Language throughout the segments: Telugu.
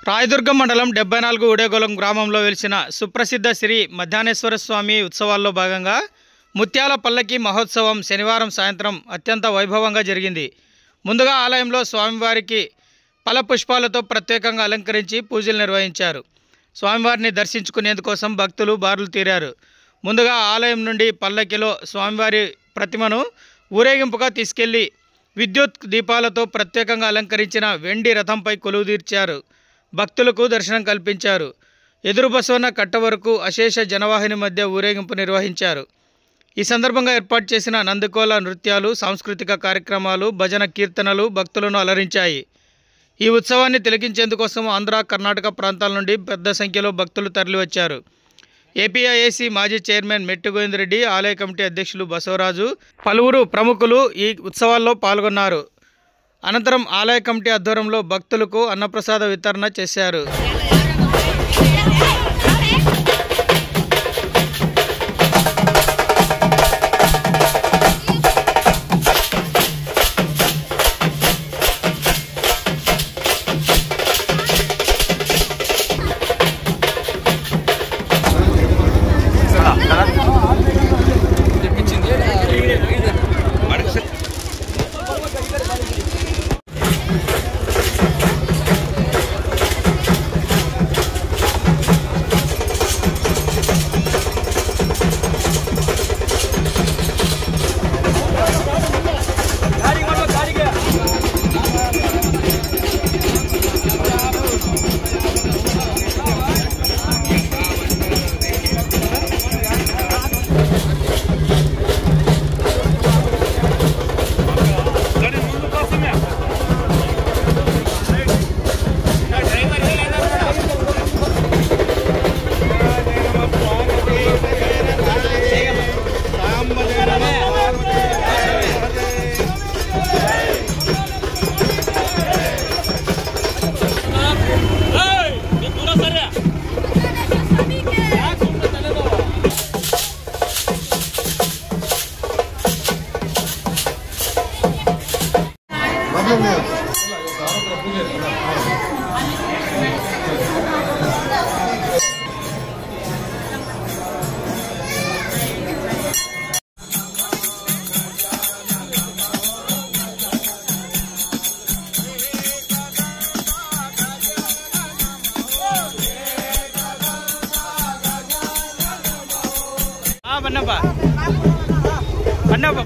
రాయదుర్గం మండలం 74 ఉడేగొలం గ్రామంలో వెలిసిన సుప్రసిద్ధ శ్రీ మధ్యాహ్నేశ్వర స్వామి ఉత్సవాల్లో భాగంగా ముత్యాల పల్లకి మహోత్సవం శనివారం సాయంత్రం అత్యంత వైభవంగా జరిగింది. ముందుగా ఆలయంలో స్వామివారికి ఫలపుష్పాలతో ప్రత్యేకంగా అలంకరించి పూజలు నిర్వహించారు. స్వామివారిని దర్శించుకునేందుకోసం భక్తులు బారులు తీరారు. ముందుగా ఆలయం నుండి పల్లకిలో స్వామివారి ప్రతిమను ఊరేగింపుగా తీసుకెళ్లి విద్యుత్ దీపాలతో ప్రత్యేకంగా అలంకరించిన వెండి రథంపై కొలువుదీర్చారు. భక్తులకు దర్శనం కల్పించారు. ఎదురు బసవన్న కట్ట వరకు అశేష జనవాహిని మధ్య ఊరేగింపు నిర్వహించారు. ఈ సందర్భంగా ఏర్పాటు చేసిన నందికోల నృత్యాలు, సాంస్కృతిక కార్యక్రమాలు, భజన కీర్తనలు భక్తులను అలరించాయి. ఈ ఉత్సవాన్ని తిలకించేందుకోసం ఆంధ్ర, కర్ణాటక ప్రాంతాల నుండి పెద్ద సంఖ్యలో భక్తులు తరలివచ్చారు. ఏపీఐఏసీ మాజీ చైర్మన్ మెట్టి గోవిందరెడ్డి, ఆలయ కమిటీ అధ్యక్షులు బసవరాజు, పలువురు ప్రముఖులు ఈ ఉత్సవాల్లో పాల్గొన్నారు. అనంతరం ఆలయ కమిటీ ఆధ్వర్యంలో భక్తులకు అన్నప్రసాద వితరణ చేశారు.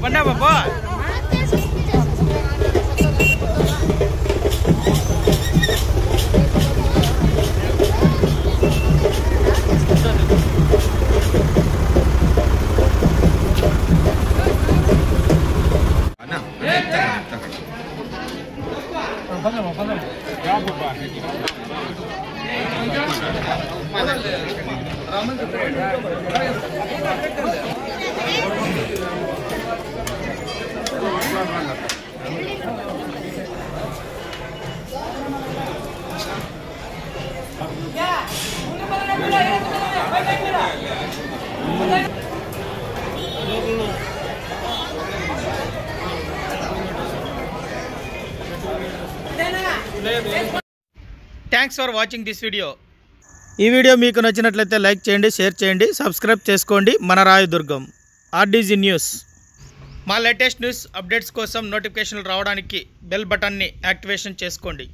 Banda apa? Thanks for watching this video. ఈ వీడియో మీకు నచ్చినట్లయితే లైక్ చేయండి, షేర్ చేయండి, సబ్స్క్రైబ్ చేసుకోండి. మన రాయదుర్గం ఆర్డీజీ న్యూస్. మా లేటెస్ట్ న్యూస్ అప్డేట్స్ కోసం నోటిఫికేషన్లు రావడానికి బెల్ బటన్ని యాక్టివేషన్ చేసుకోండి.